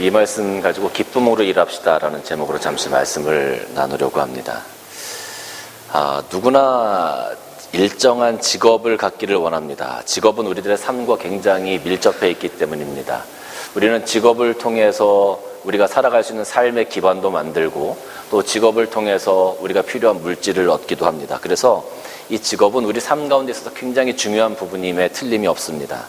이 말씀 가지고 기쁨으로 일합시다 라는 제목으로 잠시 말씀을 나누려고 합니다. 누구나 일정한 직업을 갖기를 원합니다. 직업은 우리들의 삶과 굉장히 밀접해 있기 때문입니다. 우리는 직업을 통해서 우리가 살아갈 수 있는 삶의 기반도 만들고 또 직업을 통해서 우리가 필요한 물질을 얻기도 합니다. 그래서 이 직업은 우리 삶 가운데 있어서 굉장히 중요한 부분임에 틀림이 없습니다.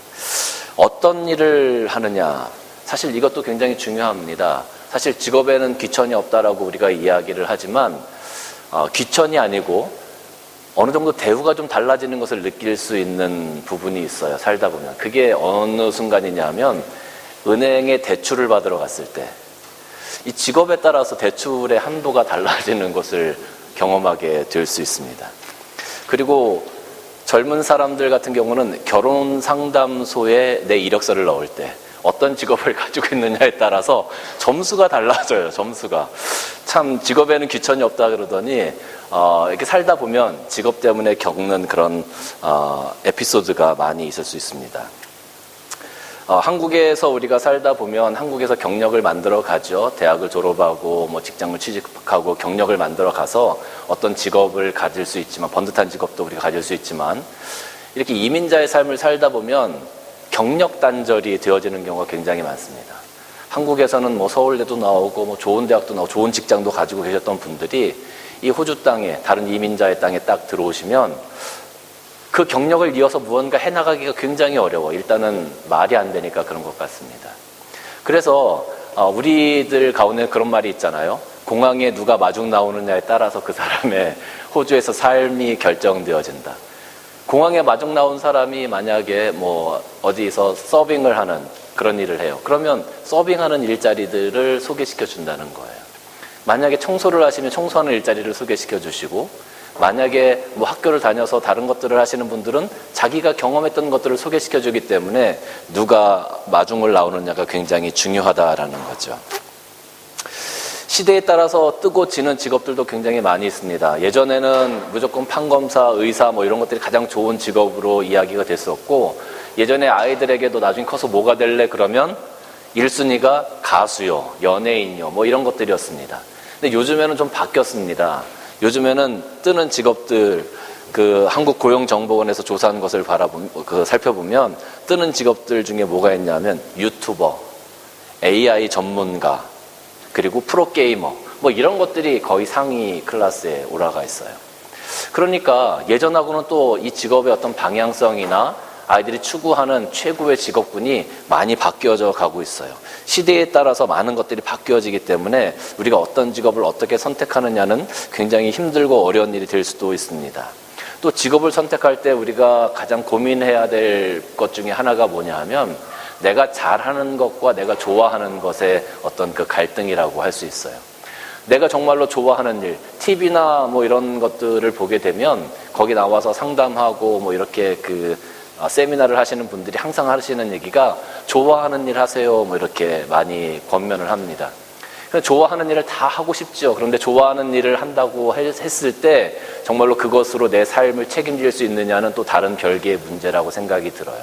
어떤 일을 하느냐, 사실 이것도 굉장히 중요합니다. 사실 직업에는 귀천이 없다라고 우리가 이야기를 하지만 귀천이 아니고 어느 정도 대우가 좀 달라지는 것을 느낄 수 있는 부분이 있어요. 살다 보면. 그게 어느 순간이냐 하면 은행에 대출을 받으러 갔을 때 이 직업에 따라서 대출의 한도가 달라지는 것을 경험하게 될 수 있습니다. 그리고 젊은 사람들 같은 경우는 결혼 상담소에 내 이력서를 넣을 때 어떤 직업을 가지고 있느냐에 따라서 점수가 달라져요. 점수가. 참 직업에는 귀천이 없다 그러더니 이렇게 살다 보면 직업 때문에 겪는 그런 에피소드가 많이 있을 수 있습니다. 한국에서 우리가 살다 보면 한국에서 경력을 만들어 가죠. 대학을 졸업하고 직장을 취직하고 경력을 만들어 가서 어떤 직업을 가질 수 있지만, 번듯한 직업도 우리가 가질 수 있지만, 이렇게 이민자의 삶을 살다 보면 경력 단절이 되어지는 경우가 굉장히 많습니다. 한국에서는 서울대도 나오고 좋은 대학도 나오고 좋은 직장도 가지고 계셨던 분들이 이 호주 땅에, 다른 이민자의 땅에 딱 들어오시면 그 경력을 이어서 무언가 해나가기가 굉장히 어려워. 일단은 말이 안 되니까 그런 것 같습니다. 그래서 우리들 가운데 그런 말이 있잖아요. 공항에 누가 마중 나오느냐에 따라서 그 사람의 호주에서 삶이 결정되어진다. 공항에 마중 나온 사람이 만약에 어디서 서빙을 하는 그런 일을 해요. 그러면 서빙하는 일자리들을 소개시켜 준다는 거예요. 만약에 청소를 하시면 청소하는 일자리를 소개시켜 주시고, 만약에 학교를 다녀서 다른 것들을 하시는 분들은 자기가 경험했던 것들을 소개시켜 주기 때문에 누가 마중을 나오느냐가 굉장히 중요하다라는 거죠. 시대에 따라서 뜨고 지는 직업들도 굉장히 많이 있습니다. 예전에는 무조건 판검사, 의사 이런 것들이 가장 좋은 직업으로 이야기가 됐었고, 예전에 아이들에게도 나중에 커서 뭐가 될래 그러면 1순위가 가수요, 연예인요 이런 것들이었습니다. 근데 요즘에는 좀 바뀌었습니다. 요즘에는 뜨는 직업들, 한국고용정보원에서 조사한 것을 살펴보면 뜨는 직업들 중에 뭐가 있냐면 유튜버, AI 전문가, 그리고 프로게이머 이런 것들이 거의 상위 클래스에 올라가 있어요. 그러니까 예전하고는 또 이 직업의 어떤 방향성이나 아이들이 추구하는 최고의 직업군이 많이 바뀌어져 가고 있어요. 시대에 따라서 많은 것들이 바뀌어지기 때문에 우리가 어떤 직업을 어떻게 선택하느냐는 굉장히 힘들고 어려운 일이 될 수도 있습니다. 또 직업을 선택할 때 우리가 가장 고민해야 될 것 중에 하나가 뭐냐 하면 내가 잘하는 것과 내가 좋아하는 것의 어떤 그 갈등이라고 할 수 있어요. 내가 정말로 좋아하는 일, TV나 이런 것들을 보게 되면 거기 나와서 상담하고 이렇게 세미나를 하시는 분들이 항상 하시는 얘기가 좋아하는 일 하세요 이렇게 많이 권면을 합니다. 좋아하는 일을 다 하고 싶죠. 그런데 좋아하는 일을 한다고 했을 때 정말로 그것으로 내 삶을 책임질 수 있느냐는 또 다른 별개의 문제라고 생각이 들어요.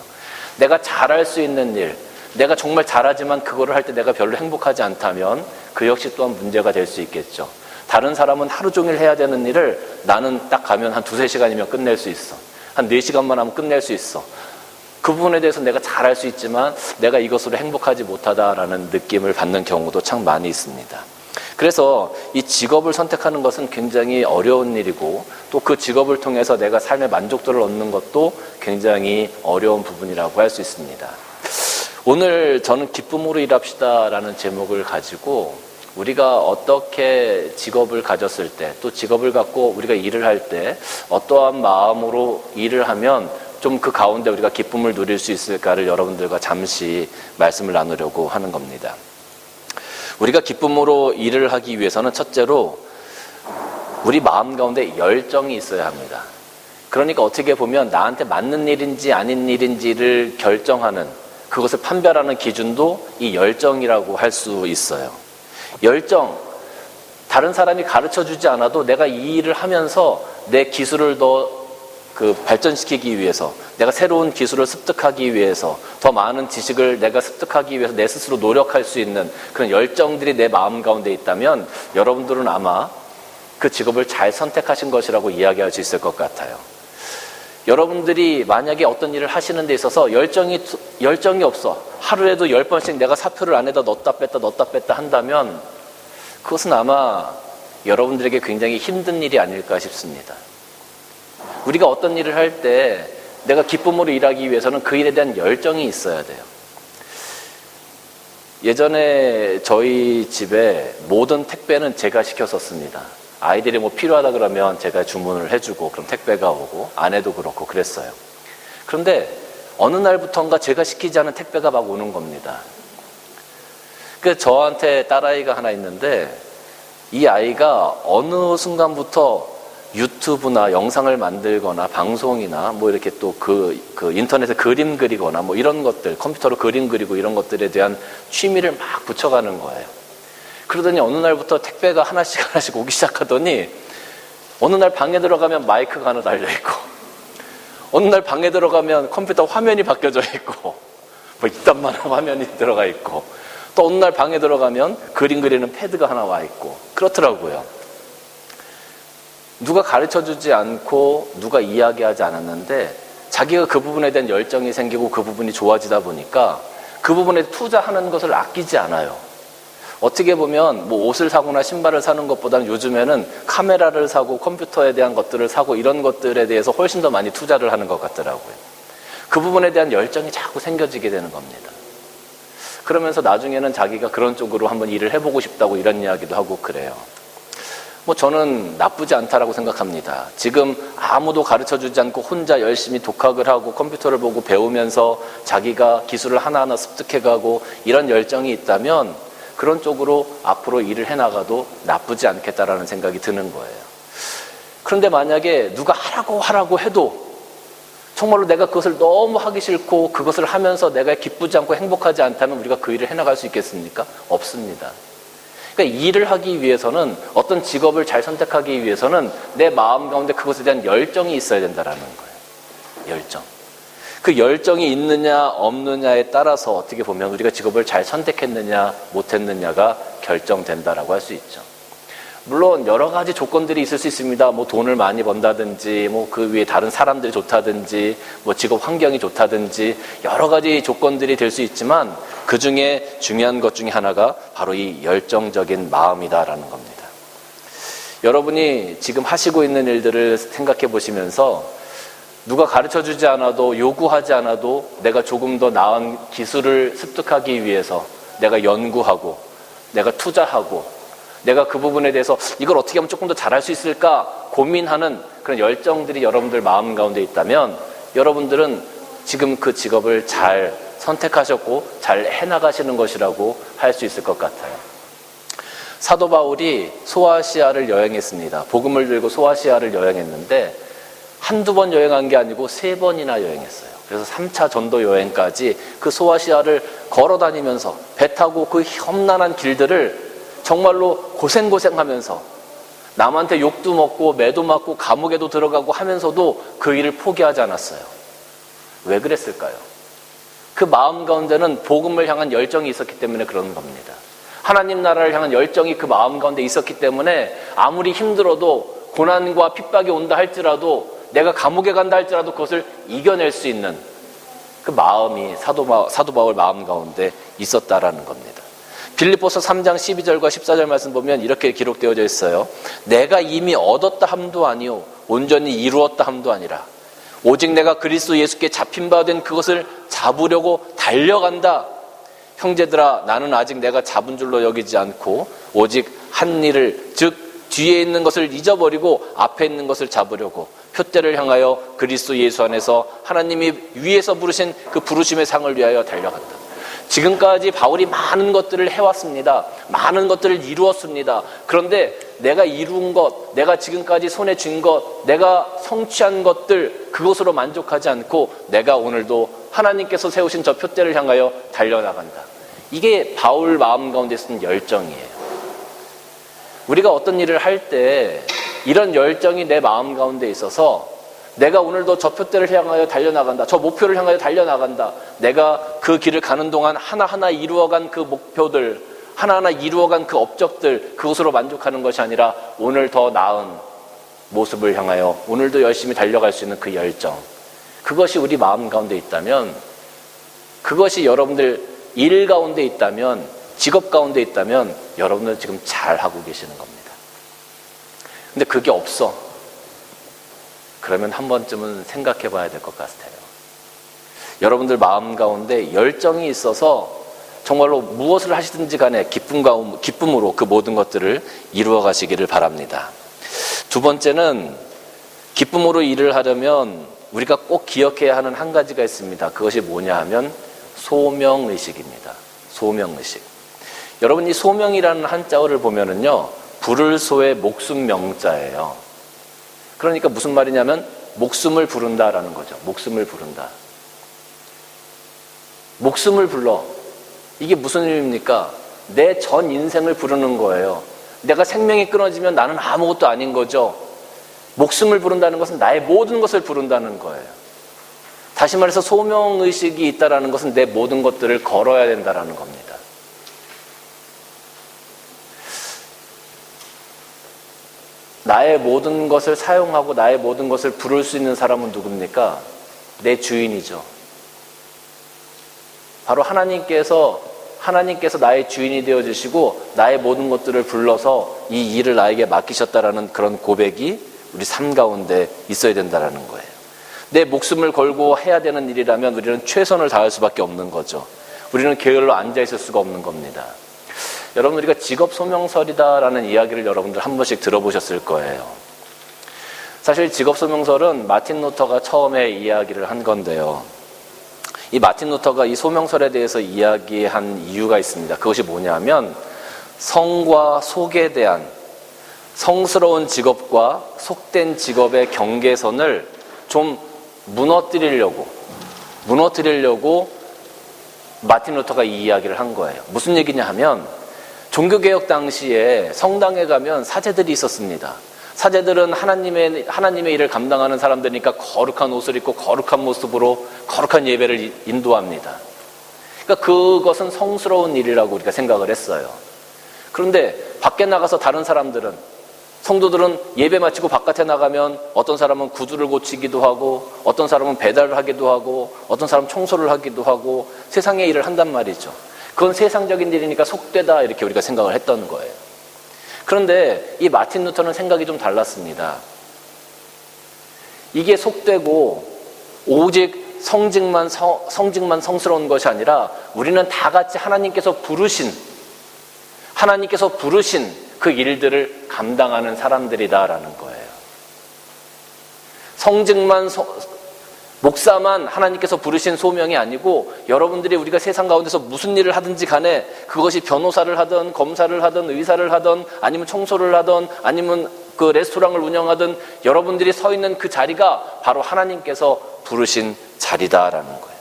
내가 잘할 수 있는 일, 내가 정말 잘하지만 그거를 할 때 내가 별로 행복하지 않다면 그 역시 또한 문제가 될 수 있겠죠. 다른 사람은 하루 종일 해야 되는 일을 나는 딱 가면 한 2-3시간이면 끝낼 수 있어. 한 4시간만 하면 끝낼 수 있어. 그 부분에 대해서 내가 잘할 수 있지만 내가 이것으로 행복하지 못하다라는 느낌을 받는 경우도 참 많이 있습니다. 그래서 이 직업을 선택하는 것은 굉장히 어려운 일이고 또 그 직업을 통해서 내가 삶의 만족도를 얻는 것도 굉장히 어려운 부분이라고 할 수 있습니다. 오늘 저는 기쁨으로 일합시다라는 제목을 가지고 우리가 어떻게 직업을 가졌을 때, 또 직업을 갖고 우리가 일을 할 때 어떠한 마음으로 일을 하면 좀 그 가운데 우리가 기쁨을 누릴 수 있을까를 여러분들과 잠시 말씀을 나누려고 하는 겁니다. 우리가 기쁨으로 일을 하기 위해서는 첫째로 우리 마음 가운데 열정이 있어야 합니다. 그러니까 어떻게 보면 나한테 맞는 일인지 아닌 일인지를 결정하는, 그것을 판별하는 기준도 이 열정이라고 할 수 있어요. 열정, 다른 사람이 가르쳐주지 않아도 내가 이 일을 하면서 내 기술을 더 발전시키기 위해서, 내가 새로운 기술을 습득하기 위해서, 더 많은 지식을 내가 습득하기 위해서 내 스스로 노력할 수 있는 그런 열정들이 내 마음 가운데 있다면 여러분들은 아마 그 직업을 잘 선택하신 것이라고 이야기할 수 있을 것 같아요. 여러분들이 만약에 어떤 일을 하시는 데 있어서 열정이 없어, 하루에도 10번씩 내가 사표를 안에다 넣었다 뺐다 한다면 그것은 아마 여러분들에게 굉장히 힘든 일이 아닐까 싶습니다. 우리가 어떤 일을 할 때 내가 기쁨으로 일하기 위해서는 그 일에 대한 열정이 있어야 돼요. 예전에 저희 집에 모든 택배는 제가 시켰었습니다. 아이들이 뭐 필요하다 그러면 제가 주문을 해주고 그럼 택배가 오고, 아내도 그렇고 그랬어요. 그런데 어느 날부턴가 제가 시키지 않은 택배가 막 오는 겁니다. 그 저한테 딸아이가 하나 있는데 이 아이가 어느 순간부터 유튜브나 영상을 만들거나 방송이나 뭐 이렇게 또 그 인터넷에 그림 그리거나 뭐 이런 것들, 컴퓨터로 그림 그리고 이런 것들에 대한 취미를 막 붙여가는 거예요. 그러더니 어느 날부터 택배가 하나씩 오기 시작하더니 어느 날 방에 들어가면 마이크가 하나 달려있고, 어느 날 방에 들어가면 컴퓨터 화면이 바뀌어져 있고, 뭐 이딴만한 화면이 들어가 있고, 또 어느 날 방에 들어가면 그림 그리는 패드가 하나 와 있고 그렇더라고요. 누가 가르쳐주지 않고 누가 이야기하지 않았는데 자기가 그 부분에 대한 열정이 생기고 그 부분이 좋아지다 보니까 그 부분에 투자하는 것을 아끼지 않아요. 어떻게 보면 뭐 옷을 사거나 신발을 사는 것보다는 요즘에는 카메라를 사고 컴퓨터에 대한 것들을 사고 이런 것들에 대해서 훨씬 더 많이 투자를 하는 것 같더라고요. 그 부분에 대한 열정이 자꾸 생겨지게 되는 겁니다. 그러면서 나중에는 자기가 그런 쪽으로 한번 일을 해보고 싶다고 이런 이야기도 하고 그래요. 뭐 저는 나쁘지 않다라고 생각합니다. 지금 아무도 가르쳐주지 않고 혼자 열심히 독학을 하고 컴퓨터를 보고 배우면서 자기가 기술을 하나하나 습득해가고 이런 열정이 있다면 그런 쪽으로 앞으로 일을 해나가도 나쁘지 않겠다라는 생각이 드는 거예요. 그런데 만약에 누가 하라고 해도 정말로 내가 그것을 너무 하기 싫고 그것을 하면서 내가 기쁘지 않고 행복하지 않다면 우리가 그 일을 해나갈 수 있겠습니까? 없습니다. 그러니까 일을 하기 위해서는, 어떤 직업을 잘 선택하기 위해서는 내 마음 가운데 그것에 대한 열정이 있어야 된다는 거예요. 열정. 그 열정이 있느냐 없느냐에 따라서 어떻게 보면 우리가 직업을 잘 선택했느냐 못했느냐가 결정된다라고 할 수 있죠. 물론 여러 가지 조건들이 있을 수 있습니다. 뭐 돈을 많이 번다든지, 뭐 그 위에 다른 사람들이 좋다든지, 뭐 직업 환경이 좋다든지 여러 가지 조건들이 될 수 있지만 그 중에 중요한 것 중에 하나가 바로 이 열정적인 마음이다라는 겁니다. 여러분이 지금 하시고 있는 일들을 생각해 보시면서 누가 가르쳐주지 않아도, 요구하지 않아도 내가 조금 더 나은 기술을 습득하기 위해서 내가 연구하고 내가 투자하고 내가 그 부분에 대해서 이걸 어떻게 하면 조금 더 잘할 수 있을까 고민하는 그런 열정들이 여러분들 마음 가운데 있다면 여러분들은 지금 그 직업을 잘 선택하셨고 잘 해나가시는 것이라고 할 수 있을 것 같아요. 사도 바울이 소아시아를 여행했습니다. 복음을 들고 소아시아를 여행했는데 한두 번 여행한 게 아니고 3번이나 여행했어요. 그래서 3차 전도 여행까지 그 소아시아를 걸어 다니면서 배 타고 그 험난한 길들을 정말로 고생하면서 남한테 욕도 먹고 매도 맞고 감옥에도 들어가고 하면서도 그 일을 포기하지 않았어요. 왜 그랬을까요? 그 마음 가운데는 복음을 향한 열정이 있었기 때문에 그런 겁니다. 하나님 나라를 향한 열정이 그 마음 가운데 있었기 때문에 아무리 힘들어도 고난과 핍박이 온다 할지라도, 내가 감옥에 간다 할지라도 그것을 이겨낼 수 있는 그 마음이 사도 바울 마음 가운데 있었다라는 겁니다. 빌립보서 3장 12절과 14절 말씀 보면 이렇게 기록되어져 있어요. 내가 이미 얻었다 함도 아니요 온전히 이루었다 함도 아니라 오직 내가 그리스도 예수께 잡힌 바 된 그것을 잡으려고 달려간다. 형제들아, 나는 아직 내가 잡은 줄로 여기지 않고 오직 한 일을, 즉 뒤에 있는 것을 잊어버리고 앞에 있는 것을 잡으려고 표대를 향하여 그리스도 예수 안에서 하나님이 위에서 부르신 그 부르심의 상을 위하여 달려간다. 지금까지 바울이 많은 것들을 해왔습니다. 많은 것들을 이루었습니다. 그런데 내가 이룬 것, 내가 지금까지 손에 쥔 것, 내가 성취한 것들, 그것으로 만족하지 않고 내가 오늘도 하나님께서 세우신 저 표대를 향하여 달려나간다. 이게 바울 마음 가운데 쓴 열정이에요. 우리가 어떤 일을 할 때 이런 열정이 내 마음 가운데 있어서 내가 오늘도 저 표대를 향하여 달려나간다. 저 목표를 향하여 달려나간다. 내가 그 길을 가는 동안 하나하나 이루어간 그 목표들, 하나하나 이루어간 그 업적들, 그것으로 만족하는 것이 아니라 오늘 더 나은 모습을 향하여 오늘도 열심히 달려갈 수 있는 그 열정, 그것이 우리 마음 가운데 있다면, 그것이 여러분들 일 가운데 있다면, 직업 가운데 있다면 여러분들 지금 잘하고 계시는 겁니다. 근데 그게 없어. 그러면 한 번쯤은 생각해 봐야 될 것 같아요. 여러분들 마음 가운데 열정이 있어서 정말로 무엇을 하시든지 간에 기쁨으로 그 모든 것들을 이루어 가시기를 바랍니다. 두 번째는, 기쁨으로 일을 하려면 우리가 꼭 기억해야 하는 한 가지가 있습니다. 그것이 뭐냐 하면 소명의식입니다. 소명의식. 여러분, 이 소명이라는 한자어를 보면은요, 부를 소의 목숨 명자예요. 그러니까 무슨 말이냐면 목숨을 부른다라는 거죠. 목숨을 부른다. 목숨을 불러. 이게 무슨 의미입니까? 내 전 인생을 부르는 거예요. 내가 생명이 끊어지면 나는 아무것도 아닌 거죠. 목숨을 부른다는 것은 나의 모든 것을 부른다는 거예요. 다시 말해서 소명의식이 있다는 것은 내 모든 것들을 걸어야 된다는 겁니다. 나의 모든 것을 사용하고 나의 모든 것을 부를 수 있는 사람은 누굽니까? 내 주인이죠. 바로 하나님께서 나의 주인이 되어주시고 나의 모든 것들을 불러서 이 일을 나에게 맡기셨다라는 그런 고백이 우리 삶 가운데 있어야 된다는 거예요. 내 목숨을 걸고 해야 되는 일이라면 우리는 최선을 다할 수밖에 없는 거죠. 우리는 게을러 앉아있을 수가 없는 겁니다. 여러분, 우리가 직업 소명설이다라는 이야기를 여러분들 한 번씩 들어보셨을 거예요. 사실 직업 소명설은 마틴 루터가 처음에 이야기를 한 건데요. 이 마틴 루터가 이 소명설에 대해서 이야기한 이유가 있습니다. 그것이 뭐냐면 성과 속에 대한, 성스러운 직업과 속된 직업의 경계선을 좀 무너뜨리려고 마틴 루터가 이 이야기를 한 거예요. 무슨 얘기냐 하면, 종교개혁 당시에 성당에 가면 사제들이 있었습니다. 사제들은 하나님의 일을 감당하는 사람들이니까 거룩한 옷을 입고 거룩한 모습으로 거룩한 예배를 인도합니다. 그러니까 그것은 성스러운 일이라고 우리가 생각을 했어요. 그런데 밖에 나가서 다른 사람들은, 성도들은 예배 마치고 바깥에 나가면 어떤 사람은 구두를 고치기도 하고, 어떤 사람은 배달을 하기도 하고, 어떤 사람은 청소를 하기도 하고, 세상의 일을 한단 말이죠. 그건 세상적인 일이니까 속되다, 이렇게 우리가 생각을 했던 거예요. 그런데 이 마틴 루터는 생각이 좀 달랐습니다. 이게 속되고 오직 성직만 성스러운 것이 아니라 우리는 다 같이 하나님께서 부르신 그 일들을 감당하는 사람들이다라는 거예요. 목사만 하나님께서 부르신 소명이 아니고, 여러분들이 우리가 세상 가운데서 무슨 일을 하든지 간에, 그것이 변호사를 하든 검사를 하든 의사를 하든 아니면 청소를 하든 아니면 그 레스토랑을 운영하든, 여러분들이 서 있는 그 자리가 바로 하나님께서 부르신 자리다라는 거예요.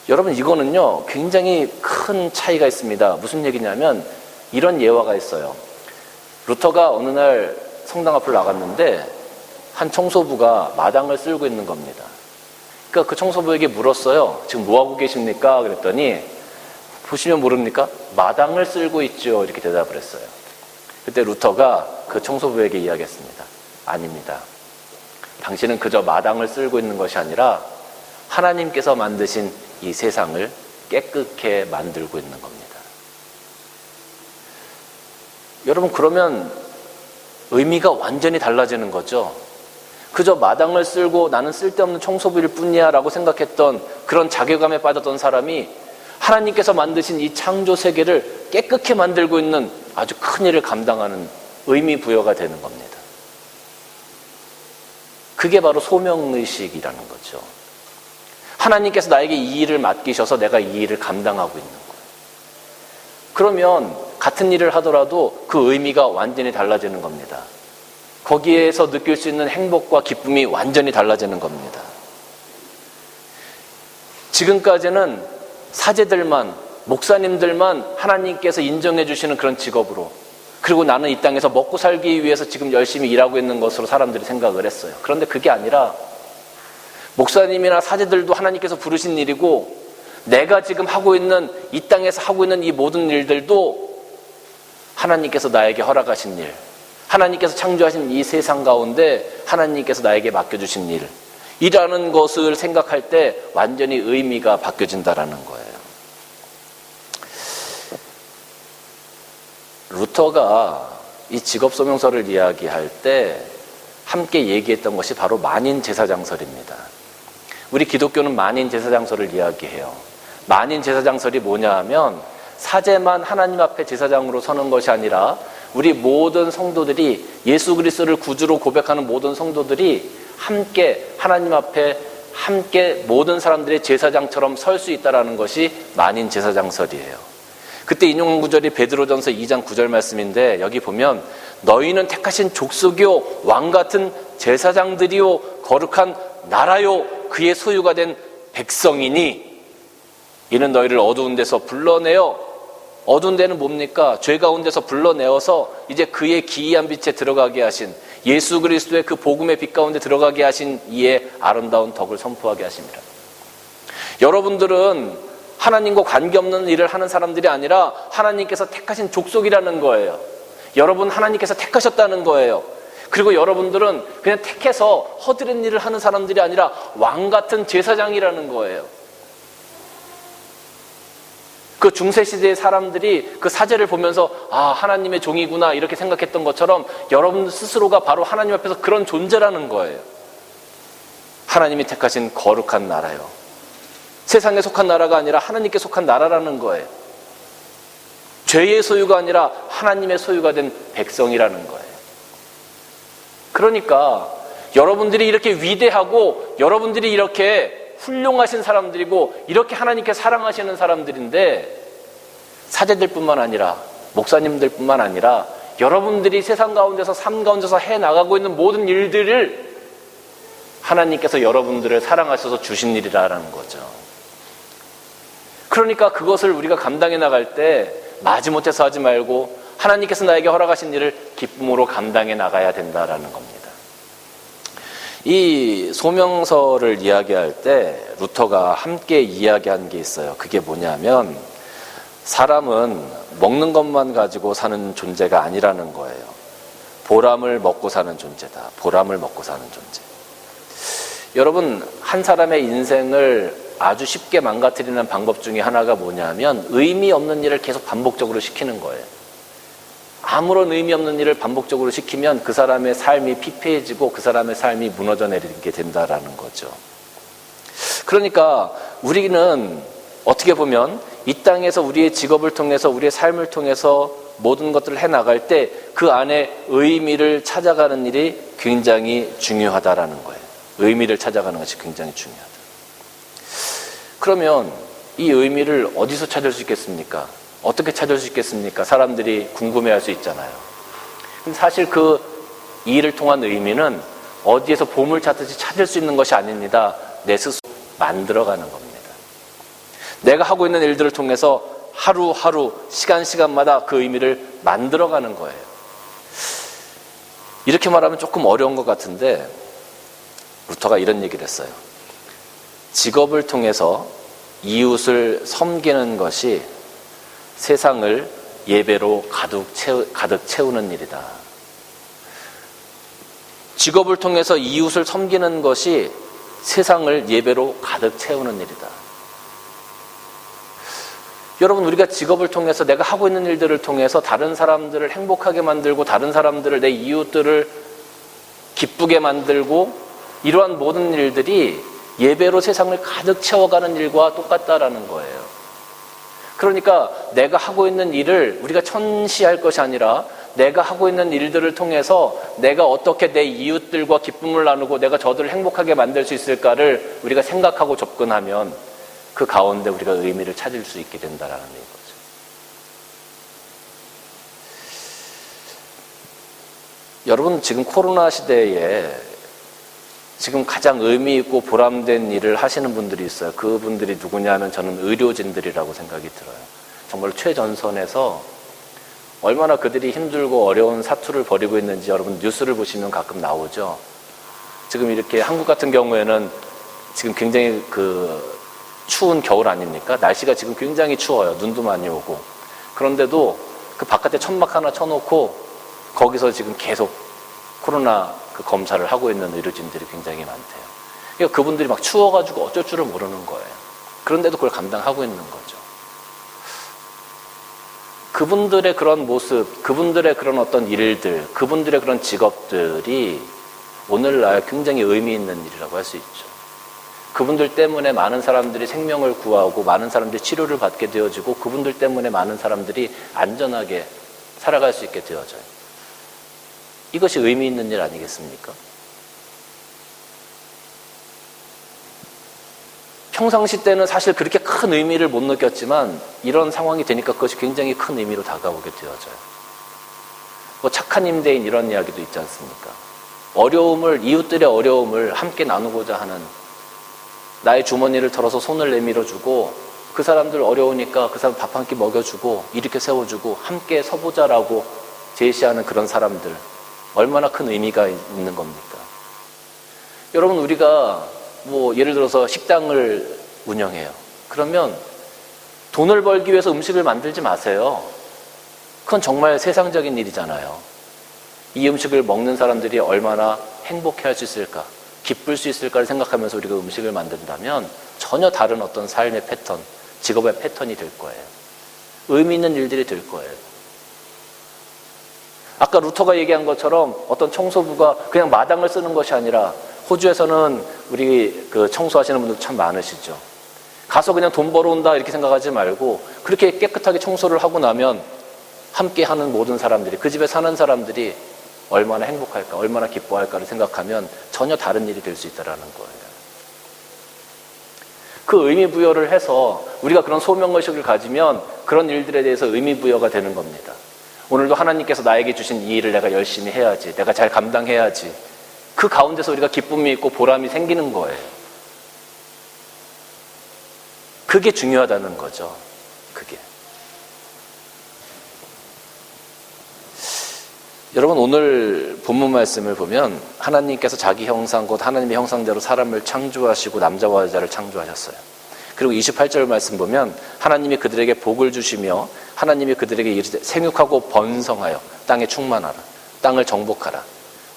여러분, 이거는요 굉장히 큰 차이가 있습니다. 무슨 얘기냐면 이런 예화가 있어요. 루터가 어느 날 성당 앞을 나갔는데 한 청소부가 마당을 쓸고 있는 겁니다. 그러니까 그 청소부에게 물었어요. 지금 뭐하고 계십니까? 그랬더니, 보시면 모릅니까? 마당을 쓸고 있죠. 이렇게 대답을 했어요. 그때 루터가 그 청소부에게 이야기했습니다. 아닙니다. 당신은 그저 마당을 쓸고 있는 것이 아니라 하나님께서 만드신 이 세상을 깨끗게 만들고 있는 겁니다. 여러분, 그러면 의미가 완전히 달라지는 거죠. 그저 마당을 쓸고 나는 쓸데없는 청소부일 뿐이야 라고 생각했던, 그런 자괴감에 빠졌던 사람이 하나님께서 만드신 이 창조 세계를 깨끗게 만들고 있는 아주 큰 일을 감당하는 의미 부여가 되는 겁니다. 그게 바로 소명의식이라는 거죠. 하나님께서 나에게 이 일을 맡기셔서 내가 이 일을 감당하고 있는 거예요. 그러면 같은 일을 하더라도 그 의미가 완전히 달라지는 겁니다. 거기에서 느낄 수 있는 행복과 기쁨이 완전히 달라지는 겁니다. 지금까지는 사제들만, 목사님들만 하나님께서 인정해 주시는 그런 직업으로, 그리고 나는 이 땅에서 먹고 살기 위해서 지금 열심히 일하고 있는 것으로 사람들이 생각을 했어요. 그런데 그게 아니라 목사님이나 사제들도 하나님께서 부르신 일이고, 내가 지금 하고 있는 이 땅에서 하고 있는 이 모든 일들도 하나님께서 나에게 허락하신 일, 하나님께서 창조하신 이 세상 가운데 하나님께서 나에게 맡겨주신 일이라는 것을 생각할 때 완전히 의미가 바뀌어진다라는 거예요. 루터가 이 직업소명서를 이야기할 때 함께 얘기했던 것이 바로 만인제사장설입니다. 우리 기독교는 만인제사장설을 이야기해요. 만인제사장설이 뭐냐 하면 사제만 하나님 앞에 제사장으로 서는 것이 아니라 우리 모든 성도들이, 예수 그리스도를 구주로 고백하는 모든 성도들이 함께 하나님 앞에 함께 모든 사람들의 제사장처럼 설 수 있다는 것이 만인제사장설이에요. 그때 인용한 구절이 베드로전서 2장 9절 말씀인데, 여기 보면 너희는 택하신 족속이요 왕같은 제사장들이요 거룩한 나라요 그의 소유가 된 백성이니 이는 너희를 어두운 데서 불러내어, 어두운 데는 뭡니까? 죄 가운데서 불러내어서 이제 그의 기이한 빛에 들어가게 하신, 예수 그리스도의 그 복음의 빛 가운데 들어가게 하신 이의 아름다운 덕을 선포하게 하십니다. 여러분들은 하나님과 관계없는 일을 하는 사람들이 아니라 하나님께서 택하신 족속이라는 거예요. 여러분 하나님께서 택하셨다는 거예요. 그리고 여러분들은 그냥 택해서 허드렛 일을 하는 사람들이 아니라 왕같은 제사장이라는 거예요. 그 중세시대의 사람들이 그 사제를 보면서 아, 하나님의 종이구나 이렇게 생각했던 것처럼 여러분 스스로가 바로 하나님 앞에서 그런 존재라는 거예요. 하나님이 택하신 거룩한 나라요. 세상에 속한 나라가 아니라 하나님께 속한 나라라는 거예요. 죄의 소유가 아니라 하나님의 소유가 된 백성이라는 거예요. 그러니까 여러분들이 이렇게 위대하고 여러분들이 이렇게 훌륭하신 사람들이고 이렇게 하나님께 사랑하시는 사람들인데, 사제들뿐만 아니라 목사님들뿐만 아니라 여러분들이 세상 가운데서 삶 가운데서 해나가고 있는 모든 일들을 하나님께서 여러분들을 사랑하셔서 주신 일이라는 거죠. 그러니까 그것을 우리가 감당해 나갈 때 마지못해서 하지 말고 하나님께서 나에게 허락하신 일을 기쁨으로 감당해 나가야 된다라는 겁니다. 이 소명서를 이야기할 때 루터가 함께 이야기한 게 있어요. 그게 뭐냐면 사람은 먹는 것만 가지고 사는 존재가 아니라는 거예요. 보람을 먹고 사는 존재다. 보람을 먹고 사는 존재. 여러분, 한 사람의 인생을 아주 쉽게 망가뜨리는 방법 중에 하나가 뭐냐면 의미 없는 일을 계속 반복적으로 시키는 거예요. 아무런 의미 없는 일을 반복적으로 시키면 그 사람의 삶이 피폐해지고 그 사람의 삶이 무너져 내리게 된다라는 거죠. 그러니까 우리는 어떻게 보면 이 땅에서 우리의 직업을 통해서 우리의 삶을 통해서 모든 것들을 해나갈 때 그 안에 의미를 찾아가는 일이 굉장히 중요하다라는 거예요. 의미를 찾아가는 것이 굉장히 중요하다. 그러면 이 의미를 어디서 찾을 수 있겠습니까? 어떻게 찾을 수 있겠습니까? 사람들이 궁금해할 수 있잖아요. 사실 그 일을 통한 의미는 어디에서 보물 찾듯이 찾을 수 있는 것이 아닙니다. 내 스스로 만들어가는 겁니다. 내가 하고 있는 일들을 통해서 하루하루 시간마다 그 의미를 만들어가는 거예요. 이렇게 말하면 조금 어려운 것 같은데 루터가 이런 얘기를 했어요. 직업을 통해서 이웃을 섬기는 것이 세상을 예배로 가득 채우는 일이다. 직업을 통해서 이웃을 섬기는 것이 세상을 예배로 가득 채우는 일이다. 여러분, 우리가 직업을 통해서 내가 하고 있는 일들을 통해서 다른 사람들을 행복하게 만들고 다른 사람들을, 내 이웃들을 기쁘게 만들고 이러한 모든 일들이 예배로 세상을 가득 채워가는 일과 똑같다라는 거예요. 그러니까 내가 하고 있는 일을 우리가 천시할 것이 아니라 내가 하고 있는 일들을 통해서 내가 어떻게 내 이웃들과 기쁨을 나누고 내가 저들을 행복하게 만들 수 있을까를 우리가 생각하고 접근하면 그 가운데 우리가 의미를 찾을 수 있게 된다라는 거죠. 여러분, 지금 코로나 시대에 지금 가장 의미 있고 보람된 일을 하시는 분들이 있어요. 그분들이 누구냐면 저는 의료진들이라고 생각이 들어요. 정말 최전선에서 얼마나 그들이 힘들고 어려운 사투를 벌이고 있는지 여러분 뉴스를 보시면 가끔 나오죠. 지금 이렇게 한국 같은 경우에는 지금 굉장히 추운 겨울 아닙니까? 날씨가 지금 굉장히 추워요. 눈도 많이 오고. 그런데도 그 바깥에 천막 하나 쳐놓고 거기서 지금 계속 코로나 검사를 하고 있는 의료진들이 굉장히 많대요. 그러니까 그분들이 막 추워가지고 어쩔 줄을 모르는 거예요. 그런데도 그걸 감당하고 있는 거죠. 그분들의 그런 모습, 그분들의 그런 어떤 일들, 그분들의 그런 직업들이 오늘날 굉장히 의미 있는 일이라고 할 수 있죠. 그분들 때문에 많은 사람들이 생명을 구하고 많은 사람들이 치료를 받게 되어지고 그분들 때문에 많은 사람들이 안전하게 살아갈 수 있게 되어져요. 이것이 의미 있는 일 아니겠습니까? 평상시 때는 사실 그렇게 큰 의미를 못 느꼈지만 이런 상황이 되니까 그것이 굉장히 큰 의미로 다가오게 되어져요. 뭐 착한 임대인 이런 이야기도 있지 않습니까? 이웃들의 어려움을 함께 나누고자 하는, 나의 주머니를 털어서 손을 내밀어주고 그 사람들 어려우니까 그 사람 밥 한 끼 먹여주고 일으켜 세워주고 함께 서보자라고 제시하는 그런 사람들, 얼마나 큰 의미가 있는 겁니까? 여러분, 우리가 뭐 예를 들어서 식당을 운영해요. 그러면 돈을 벌기 위해서 음식을 만들지 마세요. 그건 정말 세상적인 일이잖아요. 이 음식을 먹는 사람들이 얼마나 행복해할 수 있을까, 기쁠 수 있을까를 생각하면서 우리가 음식을 만든다면 전혀 다른 어떤 삶의 패턴, 직업의 패턴이 될 거예요. 의미 있는 일들이 될 거예요. 아까 루터가 얘기한 것처럼 어떤 청소부가 그냥 마당을 쓰는 것이 아니라, 호주에서는 우리 청소하시는 분들 참 많으시죠. 가서 그냥 돈 벌어온다 이렇게 생각하지 말고 그렇게 깨끗하게 청소를 하고 나면 함께 하는 모든 사람들이, 그 집에 사는 사람들이 얼마나 행복할까, 얼마나 기뻐할까를 생각하면 전혀 다른 일이 될 수 있다는 거예요. 그 의미 부여를 해서 우리가 그런 소명의식을 가지면 그런 일들에 대해서 의미 부여가 되는 겁니다. 오늘도 하나님께서 나에게 주신 이 일을 내가 열심히 해야지, 내가 잘 감당해야지, 그 가운데서 우리가 기쁨이 있고 보람이 생기는 거예요. 그게 중요하다는 거죠. 그게. 여러분, 오늘 본문 말씀을 보면 하나님께서 자기 형상 곧 하나님의 형상대로 사람을 창조하시고 남자와 여자를 창조하셨어요. 그리고 28절 말씀 보면 하나님이 그들에게 복을 주시며 하나님이 그들에게 이르되 생육하고 번성하여 땅에 충만하라, 땅을 정복하라,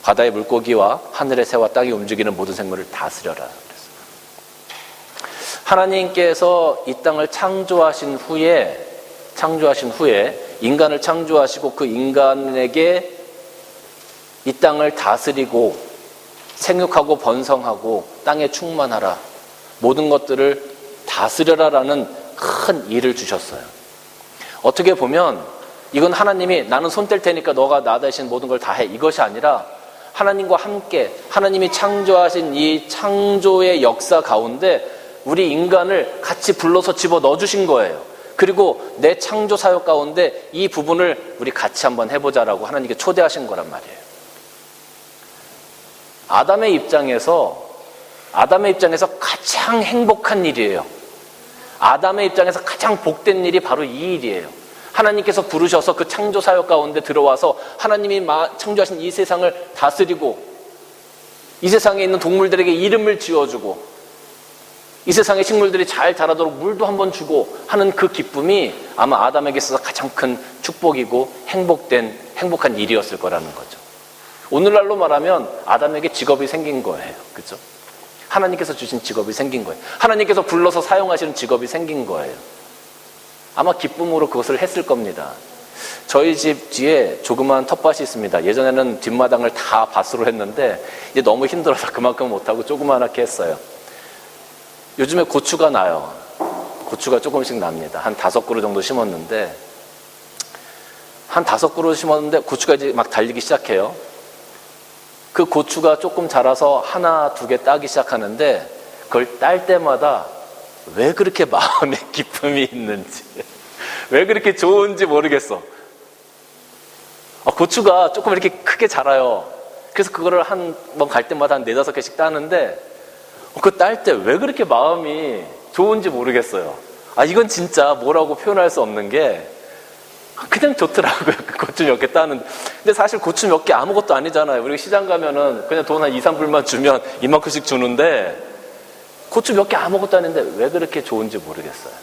바다의 물고기와 하늘의 새와 땅이 움직이는 모든 생물을 다스려라. 하나님께서 이 땅을 창조하신 후에 인간을 창조하시고 그 인간에게 이 땅을 다스리고 생육하고 번성하고 땅에 충만하라, 모든 것들을 다스려라라는 큰 일을 주셨어요. 어떻게 보면 이건 하나님이 나는 손 뗄 테니까 너가 나 대신 모든 걸 다 해, 이것이 아니라 하나님과 함께 하나님이 창조하신 이 창조의 역사 가운데 우리 인간을 같이 불러서 집어 넣어주신 거예요. 그리고 내 창조 사역 가운데 이 부분을 우리 같이 한번 해보자라고 하나님께 초대하신 거란 말이에요. 아담의 입장에서 가장 행복한 일이에요. 아담의 입장에서 가장 복된 일이 바로 이 일이에요. 하나님께서 부르셔서 그 창조 사역 가운데 들어와서 하나님이 창조하신 이 세상을 다스리고 이 세상에 있는 동물들에게 이름을 지어주고 이 세상의 식물들이 잘 자라도록 물도 한번 주고 하는 그 기쁨이 아마 아담에게 있어서 가장 큰 축복이고 행복한 일이었을 거라는 거죠. 오늘날로 말하면 아담에게 직업이 생긴 거예요. 그렇죠? 하나님께서 주신 직업이 생긴 거예요. 하나님께서 불러서 사용하시는 직업이 생긴 거예요. 아마 기쁨으로 그것을 했을 겁니다. 저희 집 뒤에 조그마한 텃밭이 있습니다. 예전에는 뒷마당을 다 밭으로 했는데 이제 너무 힘들어서 그만큼 못하고 조그맣게 했어요. 요즘에 고추가 나요. 고추가 조금씩 납니다. 한 5그루 정도 심었는데 고추가 이제 막 달리기 시작해요. 그 고추가 조금 자라서 하나, 두 개 따기 시작하는데 그걸 딸 때마다 왜 그렇게 마음에 기쁨이 있는지, 왜 그렇게 좋은지 모르겠어. 고추가 조금 이렇게 크게 자라요. 그래서 그거를 한 번 갈 때마다 한 4-5개씩 따는데 그 딸 때 왜 그렇게 마음이 좋은지 모르겠어요. 이건 진짜 뭐라고 표현할 수 없는 게 그냥 좋더라고요. 고추 몇 개 따는. 근데 사실 고추 몇 개 아무것도 아니잖아요. 우리가 시장 가면은 그냥 돈 한 2, 3불만 주면 이만큼씩 주는데 고추 몇 개 아무것도 아닌데 왜 그렇게 좋은지 모르겠어요.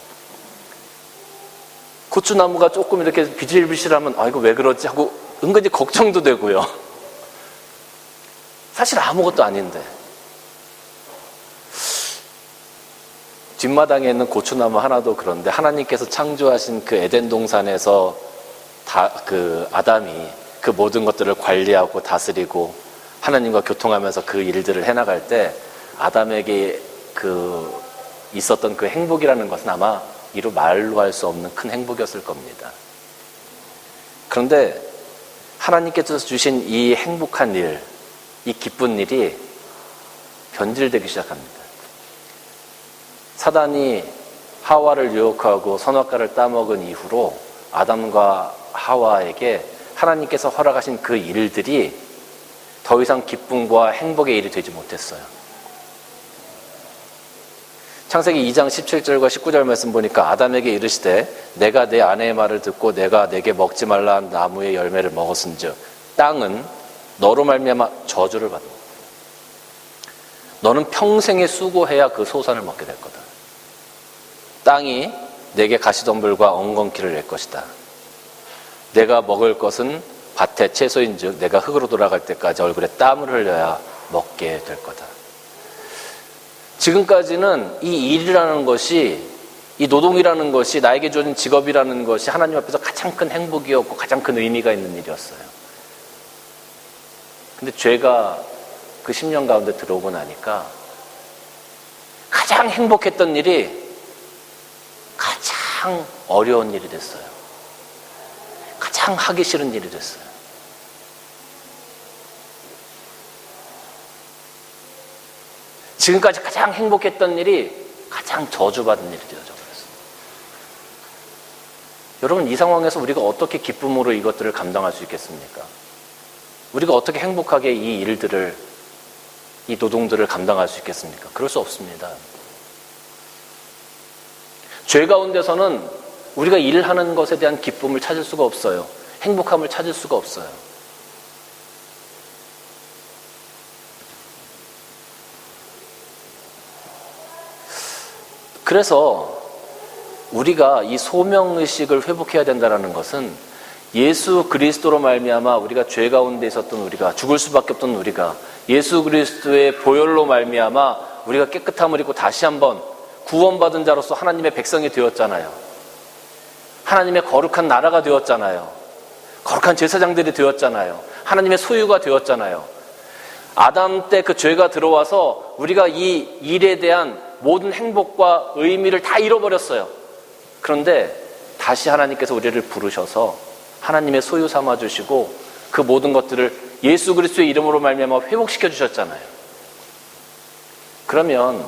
고추나무가 조금 이렇게 비실비실하면 아 이거 왜 그러지 하고 은근히 걱정도 되고요. 사실 아무것도 아닌데 뒷마당에 있는 고추나무 하나도 그런데 하나님께서 창조하신 그 에덴 동산에서 그 아담이 그 모든 것들을 관리하고 다스리고 하나님과 교통하면서 그 일들을 해나갈 때 아담에게 그 있었던 그 행복이라는 것은 아마 이루 말로 할 수 없는 큰 행복이었을 겁니다. 그런데 하나님께서 주신 이 행복한 일, 이 기쁜 일이 변질되기 시작합니다. 사단이 하와를 유혹하고 선악과를 따먹은 이후로 아담과 하와에게 하나님께서 허락하신 그 일들이 더 이상 기쁨과 행복의 일이 되지 못했어요. 창세기 2장 17절과 19절 말씀 보니까 아담에게 이르시되 내가 내 아내의 말을 듣고 내가 내게 먹지 말라 한 나무의 열매를 먹었은즉 땅은 너로 말미암아 저주를 받는다. 너는 평생에 수고해야 그 소산을 먹게 될 거다. 땅이 내게 가시덤불과 엉겅퀴를 낼 것이다. 내가 먹을 것은 밭의 채소인즉 내가 흙으로 돌아갈 때까지 얼굴에 땀을 흘려야 먹게 될 거다. 지금까지는 이 일이라는 것이, 이 노동이라는 것이, 나에게 주어진 직업이라는 것이 하나님 앞에서 가장 큰 행복이었고 가장 큰 의미가 있는 일이었어요. 근데 죄가 그 10년 가운데 들어오고 나니까 가장 행복했던 일이 가장 어려운 일이 됐어요. 가장 하기 싫은 일이 됐어요. 지금까지 가장 행복했던 일이 가장 저주받은 일이 되어져 버렸어요. 여러분, 이 상황에서 우리가 어떻게 기쁨으로 이것들을 감당할 수 있겠습니까? 우리가 어떻게 행복하게 이 일들을, 이 노동들을 감당할 수 있겠습니까? 그럴 수 없습니다. 죄 가운데서는 우리가 일하는 것에 대한 기쁨을 찾을 수가 없어요. 행복함을 찾을 수가 없어요. 그래서 우리가 이 소명의식을 회복해야 된다는 것은 예수 그리스도로 말미암아 우리가 죄 가운데 있었던 우리가, 죽을 수밖에 없던 우리가 예수 그리스도의 보혈로 말미암아 우리가 깨끗함을 입고 다시 한번 구원받은 자로서 하나님의 백성이 되었잖아요. 하나님의 거룩한 나라가 되었잖아요. 거룩한 제사장들이 되었잖아요. 하나님의 소유가 되었잖아요. 아담 때 그 죄가 들어와서 우리가 이 일에 대한 모든 행복과 의미를 다 잃어버렸어요. 그런데 다시 하나님께서 우리를 부르셔서 하나님의 소유 삼아주시고 그 모든 것들을 예수 그리스도의 이름으로 말미암아 회복시켜 주셨잖아요. 그러면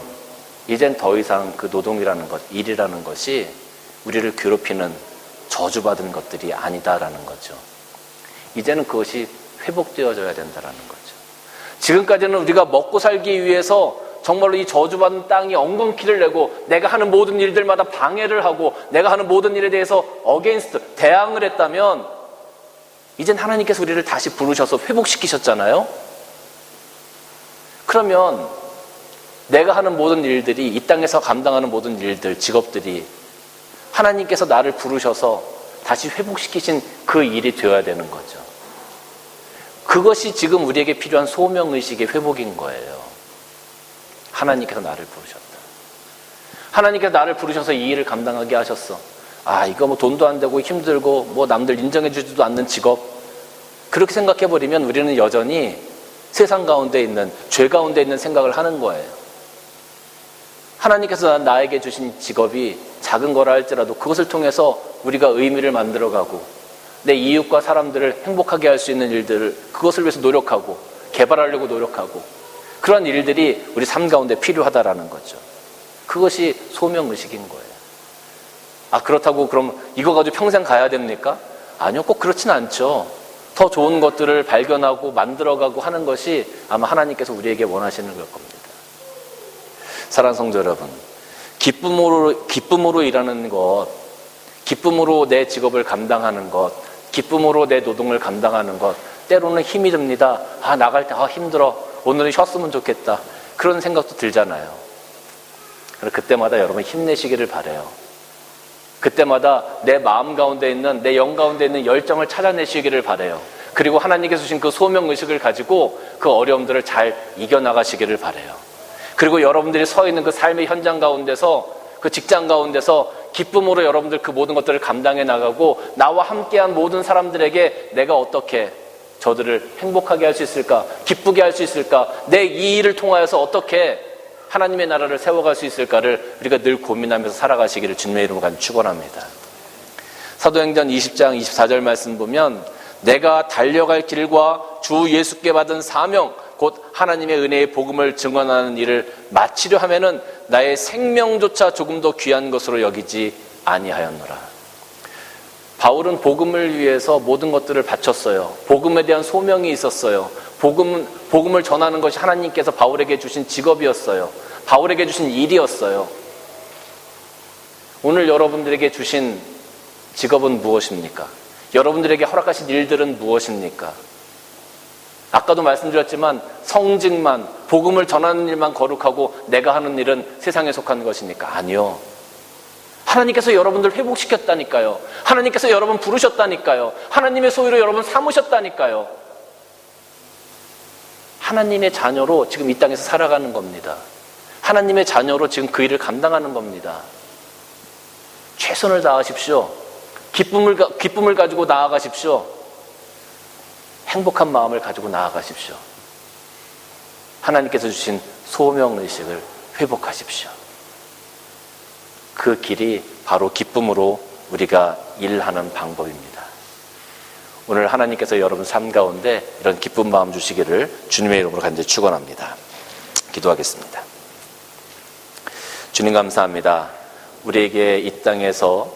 이젠 더 이상 그 노동이라는 것, 일이라는 것이 우리를 괴롭히는 저주받은 것들이 아니다라는 거죠. 이제는 그것이 회복되어져야 된다라는 거죠. 지금까지는 우리가 먹고 살기 위해서 정말로 이 저주받은 땅이 엉겅퀴를 내고 내가 하는 모든 일들마다 방해를 하고 내가 하는 모든 일에 대해서 대항을 했다면 이젠 하나님께서 우리를 다시 부르셔서 회복시키셨잖아요. 그러면 내가 하는 모든 일들이, 이 땅에서 감당하는 모든 일들, 직업들이 하나님께서 나를 부르셔서 다시 회복시키신 그 일이 되어야 되는 거죠. 그것이 지금 우리에게 필요한 소명의식의 회복인 거예요. 하나님께서 나를 부르셨다. 하나님께서 나를 부르셔서 이 일을 감당하게 하셨어. 아, 이거 뭐 돈도 안 되고 힘들고 뭐 남들 인정해주지도 않는 직업. 그렇게 생각해버리면 우리는 여전히 세상 가운데 있는, 죄 가운데 있는 생각을 하는 거예요. 하나님께서 나에게 주신 직업이 작은 거라 할지라도 그것을 통해서 우리가 의미를 만들어가고 내 이웃과 사람들을 행복하게 할 수 있는 일들을, 그것을 위해서 노력하고 개발하려고 노력하고 그런 일들이 우리 삶 가운데 필요하다라는 거죠. 그것이 소명의식인 거예요. 아, 그렇다고 그럼 이거 가지고 평생 가야 됩니까? 아니요, 꼭 그렇진 않죠. 더 좋은 것들을 발견하고 만들어가고 하는 것이 아마 하나님께서 우리에게 원하시는 걸 겁니다. 사랑하는 성도 여러분, 기쁨으로 일하는 것, 기쁨으로 내 직업을 감당하는 것, 기쁨으로 내 노동을 감당하는 것, 때로는 힘이 듭니다. 나갈 때 힘들어. 오늘은 쉬었으면 좋겠다. 그런 생각도 들잖아요. 그때마다 여러분 힘내시기를 바라요. 그때마다 내 마음 가운데 있는, 내 영 가운데 있는 열정을 찾아내시기를 바라요. 그리고 하나님께서 주신 그 소명의식을 가지고 그 어려움들을 잘 이겨나가시기를 바라요. 그리고 여러분들이 서 있는 그 삶의 현장 가운데서, 그 직장 가운데서 기쁨으로 여러분들 그 모든 것들을 감당해 나가고, 나와 함께한 모든 사람들에게 내가 어떻게 저들을 행복하게 할 수 있을까, 기쁘게 할 수 있을까, 내 이 일을 통하여서 어떻게 하나님의 나라를 세워갈 수 있을까를 우리가 늘 고민하면서 살아가시기를 주님의 이름으로 간절히 축원합니다. 사도행전 20장 24절 말씀 보면, 내가 달려갈 길과 주 예수께 받은 사명, 곧 하나님의 은혜의 복음을 증언하는 일을 마치려 하면은 나의 생명조차 조금 더 귀한 것으로 여기지 아니하였노라. 바울은 복음을 위해서 모든 것들을 바쳤어요. 복음에 대한 소명이 있었어요. 복음을 전하는 것이 하나님께서 바울에게 주신 직업이었어요. 바울에게 주신 일이었어요. 오늘 여러분들에게 주신 직업은 무엇입니까? 여러분들에게 허락하신 일들은 무엇입니까? 아까도 말씀드렸지만 성직만, 복음을 전하는 일만 거룩하고 내가 하는 일은 세상에 속한 것입니까? 아니요. 하나님께서 여러분들 회복시켰다니까요. 하나님께서 여러분 부르셨다니까요. 하나님의 소유로 여러분 삼으셨다니까요. 하나님의 자녀로 지금 이 땅에서 살아가는 겁니다. 하나님의 자녀로 지금 그 일을 감당하는 겁니다. 최선을 다하십시오. 기쁨을 가지고 나아가십시오. 행복한 마음을 가지고 나아가십시오. 하나님께서 주신 소명의식을 회복하십시오. 그 길이 바로 기쁨으로 우리가 일하는 방법입니다. 오늘 하나님께서 여러분 삶 가운데 이런 기쁜 마음 주시기를 주님의 이름으로 간절히 축원합니다. 기도하겠습니다. 주님 감사합니다. 우리에게 이 땅에서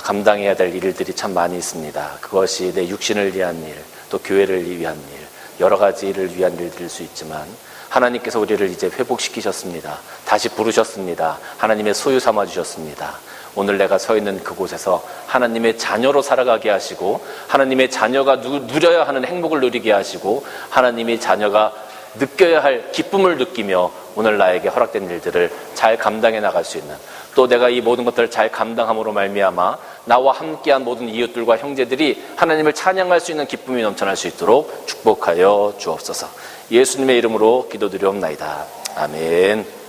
감당해야 될 일들이 참 많이 있습니다. 그것이 내 육신을 위한 일, 또 교회를 위한 일, 여러 가지 일을 위한 일들일 수 있지만 하나님께서 우리를 이제 회복시키셨습니다. 다시 부르셨습니다. 하나님의 소유 삼아주셨습니다. 오늘 내가 서 있는 그곳에서 하나님의 자녀로 살아가게 하시고, 하나님의 자녀가 누려야 하는 행복을 누리게 하시고, 하나님의 자녀가 느껴야 할 기쁨을 느끼며 오늘 나에게 허락된 일들을 잘 감당해 나갈 수 있는, 또 내가 이 모든 것들을 잘 감당함으로 말미암아 나와 함께한 모든 이웃들과 형제들이 하나님을 찬양할 수 있는 기쁨이 넘쳐날 수 있도록 축복하여 주옵소서. 예수님의 이름으로 기도드리옵나이다. 아멘.